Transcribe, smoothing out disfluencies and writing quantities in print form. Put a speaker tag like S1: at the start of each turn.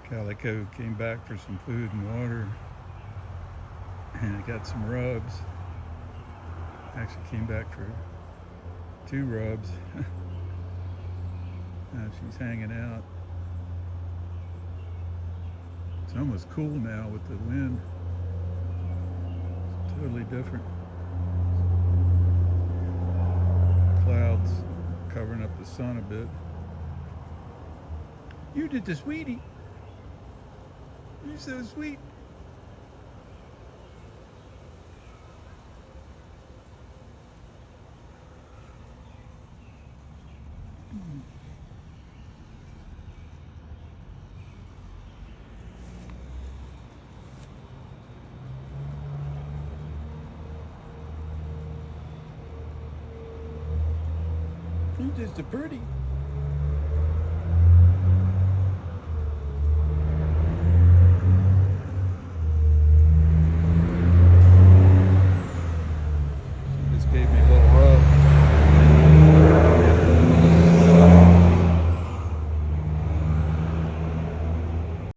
S1: Calico came back for some food and water, and I got some rubs. Actually came back for 2 rubs. Now she's hanging out. It's almost cool now with the wind. It's totally different. Clouds covering up the sun a bit. You did the sweetie. You're so sweet. You're just a birdie.